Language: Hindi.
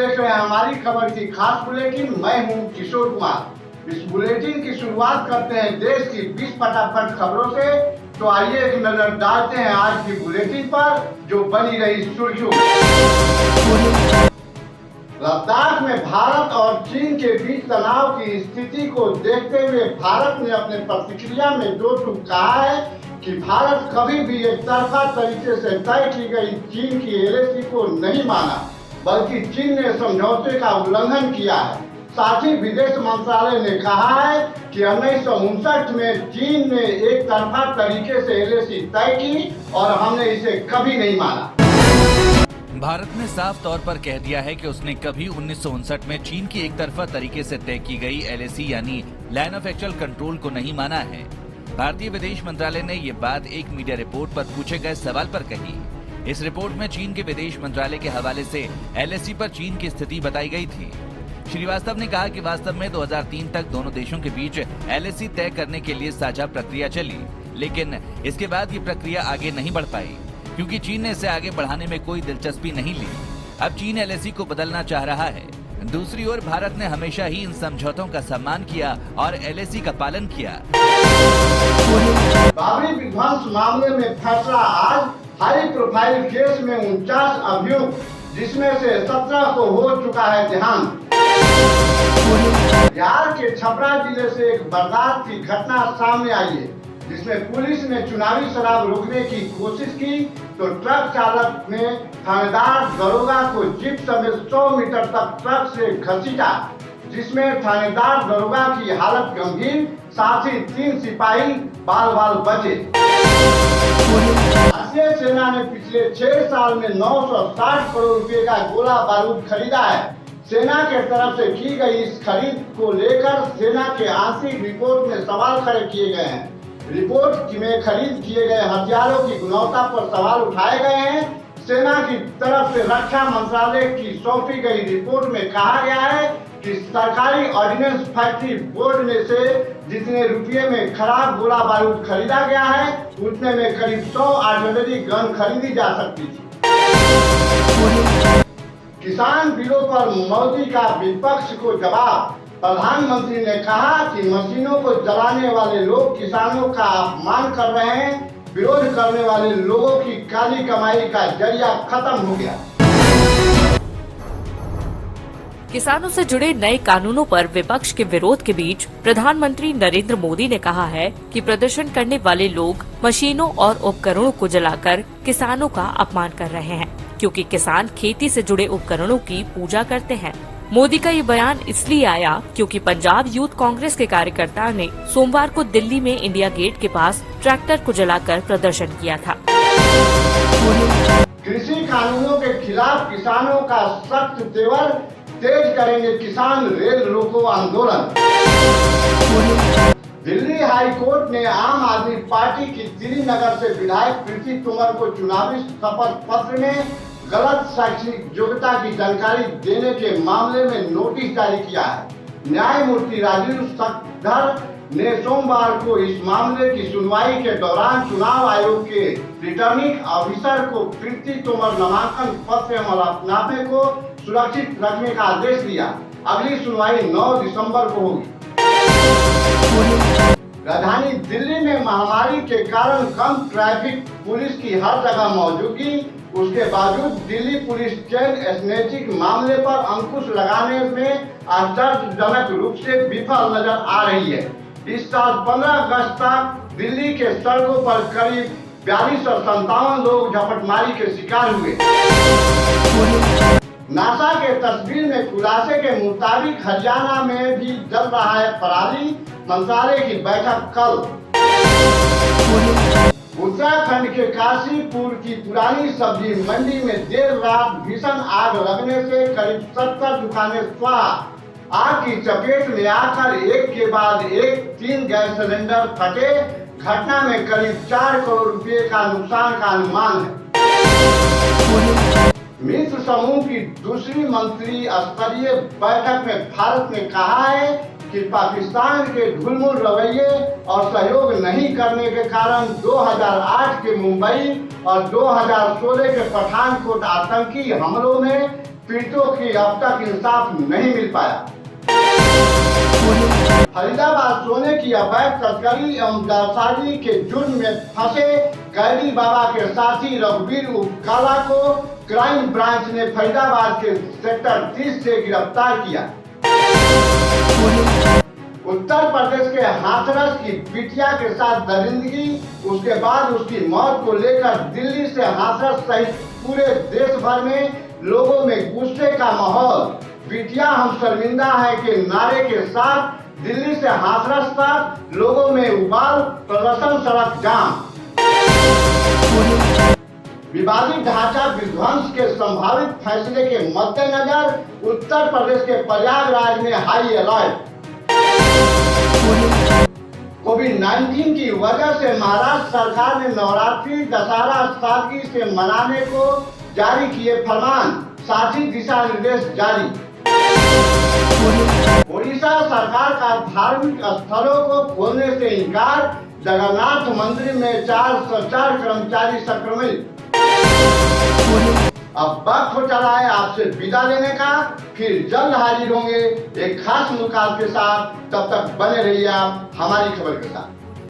देख रहे हैं हमारी खबर की खास बुलेटिन। मैं हूं किशोर कुमार। इस बुलेटिन की शुरुआत करते हैं देश की 20 फटाफट खबरों से। तो आइए एक नजर डालते हैं आज की बुलेटिन पर जो बनी रही सुर्खियों। लद्दाख में भारत और चीन के बीच तनाव की स्थिति को देखते हुए भारत ने अपने प्रतिक्रिया में दो टूक कहा है कि भारत कभी भी एक तरफा तरीके से तय की गई चीन की एलएसी को नहीं माना, बल्कि चीन ने समझौते का उल्लंघन किया है। साथ ही विदेश मंत्रालय ने कहा है कि 1959 में चीन ने एक तरफा तरीके से एलएसी तय की और हमने इसे कभी नहीं माना। भारत ने साफ तौर पर कह दिया है कि उसने कभी 1959 में चीन की एक तरफा तरीके से तय की गई एलएसी यानी लाइन ऑफ एक्चुअल कंट्रोल को नहीं माना है। भारतीय विदेश मंत्रालय ने ये बात एक मीडिया रिपोर्ट पर पूछे गए सवाल पर कही। इस रिपोर्ट में चीन के विदेश मंत्रालय के हवाले से एलएसी पर चीन की स्थिति बताई गई थी। श्रीवास्तव ने कहा कि वास्तव में 2003 तक दोनों देशों के बीच एलएसी तय करने के लिए साझा प्रक्रिया चली, लेकिन इसके बाद ये प्रक्रिया आगे नहीं बढ़ पाई क्योंकि चीन ने इसे आगे बढ़ाने में कोई दिलचस्पी नहीं ली। अब चीन एलएसी को बदलना चाह रहा है। दूसरी ओर भारत ने हमेशा ही इन समझौतों का सम्मान किया और एलएसी का पालन किया। बाबरी विध्वंस मामले में फैसला आज। हाई प्रोफाइल केस में 49 अभियुक्त, जिसमें से 17 को हो चुका है देहांत। बिहार के छपरा जिले से एक बर्दाश्त की घटना सामने आई है, जिसमें पुलिस ने चुनावी शराब रोकने की कोशिश की तो ट्रक चालक ने थानेदार दरोगा को जीप समेत 100 मीटर तक ट्रक से घसीटा, जिसमें थानेदार दरोगा की हालत गंभीर, साथ ही 3 सिपाही बाल बचे। भारतीय सेना ने पिछले 6 साल में 960 करोड़ रुपए का गोला बारूद खरीदा है। सेना के तरफ से की गई इस खरीद को लेकर सेना के आंतरिक रिपोर्ट में सवाल खड़े किए गए हैं। रिपोर्ट में खरीद किए गए हथियारों की गुणवत्ता पर सवाल उठाए गए हैं। सेना की तरफ से रक्षा मंत्रालय की सौंपी गई रिपोर्ट में कहा गया है कि सरकारी ऑर्डिनेंस फैक्ट्री बोर्ड में से जितने रुपये में खराब गोला बारूद खरीदा गया है, उतने में करीब 100 आर्टिलरी गन खरीदी जा सकती थी। किसान बिलों पर मोदी का विपक्ष को जवाब। प्रधानमंत्री ने कहा कि मशीनों को जलाने वाले लोग किसानों का अपमान कर रहे हैं। विरोध करने वाले लोगों की काली कमाई का जरिया खत्म हो गया। किसानों से जुड़े नए कानूनों पर विपक्ष के विरोध के बीच प्रधानमंत्री नरेंद्र मोदी ने कहा है कि प्रदर्शन करने वाले लोग मशीनों और उपकरणों को जलाकर किसानों का अपमान कर रहे हैं, क्योंकि किसान खेती से जुड़े उपकरणों की पूजा करते हैं। मोदी का ये बयान इसलिए आया क्योंकि पंजाब यूथ कांग्रेस के कार्यकर्ता ने सोमवार को दिल्ली में इंडिया गेट के पास ट्रैक्टर को जलाकर प्रदर्शन किया था। कृषि कानूनों के खिलाफ किसानों का सख्त तेवर, तेज करेंगे किसान रेल रोको आंदोलन। दिल्ली हाई कोर्ट ने आम आदमी पार्टी की दिल्ली नगर से विधायक प्रीति तोमर को चुनावी शपथ पत्र में गलत शैक्षणिक योग्यता की जानकारी देने के मामले में नोटिस जारी किया है। न्यायमूर्ति राजीव सखधर ने सोमवार को इस मामले की सुनवाई के दौरान चुनाव आयोग के रिटर्निंग ऑफिसर को प्रीति तोमर नामांकन पत्र एवं हलफनामे को सुरक्षित रखने का आदेश दिया। अगली सुनवाई 9 दिसंबर को होगी। राजधानी दिल्ली में महामारी के कारण कम ट्रैफिक, पुलिस की हर जगह मौजूदगी, उसके बावजूद दिल्ली पुलिस चेन स्नैचिंग मामले पर अंकुश लगाने में आश्चर्यजनक रूप से विफल नजर आ रही है। इस साल 15 अगस्त तक दिल्ली के सड़कों पर करीब 4257 लोग झपटमारी के शिकार हुए। नासा के तस्वीर में खुलासे के मुताबिक हरियाणा में भी जल रहा है पराली। मंत्रालय की बैठक कल। उत्तराखंड के काशीपुर की पुरानी सब्जी मंडी में देर रात भीषण आग लगने से करीब 70 दुकानें स्वाह। आग की चपेट में आकर एक के बाद एक 3 गैस सिलेंडर फटे। घटना में करीब 4 करोड़ रुपए का नुकसान का अनुमान है। मित्र समूह की दूसरी मंत्री स्तरीय बैठक में भारत ने कहा है कि पाकिस्तान के ढुलमुल रवैये और सहयोग नहीं करने के कारण 2008 के मुंबई और 2016 के पठानकोट आतंकी हमलों में पीड़ितों की अब तक इंसाफ नहीं मिल पाया। फरीदाबाद सोने की अवैध तस्करी एवं जालसाजी के जुर्म में फंसे कैदी बाबा के साथी रघुवीर काला को क्राइम ब्रांच ने फरीदाबाद के सेक्टर 30 से गिरफ्तार किया। उत्तर प्रदेश के हाथरस की बिटिया के साथ दरिंदगी, उसके बाद उसकी मौत को लेकर दिल्ली से हाथरस सहित पूरे देश भर में लोगों में गुस्से का माहौल। बिटिया हम शर्मिंदा है के नारे के साथ दिल्ली से हाथरस तक लोगों में उबाल, प्रदर्शन, सड़क जाम। विवादित ढांचा विध्वंस के संभावित फैसले के मद्देनजर उत्तर प्रदेश के प्रयागराज में हाई अलर्ट। कोविड-19 की वजह से महाराष्ट्र सरकार ने नवरात्रि दशहरा सादगी से मनाने को जारी किए फरमान, साथ ही दिशा निर्देश जारी। ओडिशा सरकार का धार्मिक स्थलों को खोलने से इनकार, जगन्नाथ मंदिर में 404 कर्मचारी संक्रमित। अब वक्त हो चला है आपसे विदा लेने का, फिर जल्द हाजिर होंगे एक खास मुलाकात के साथ। तब तक बने रहिए आप हमारी खबर के साथ।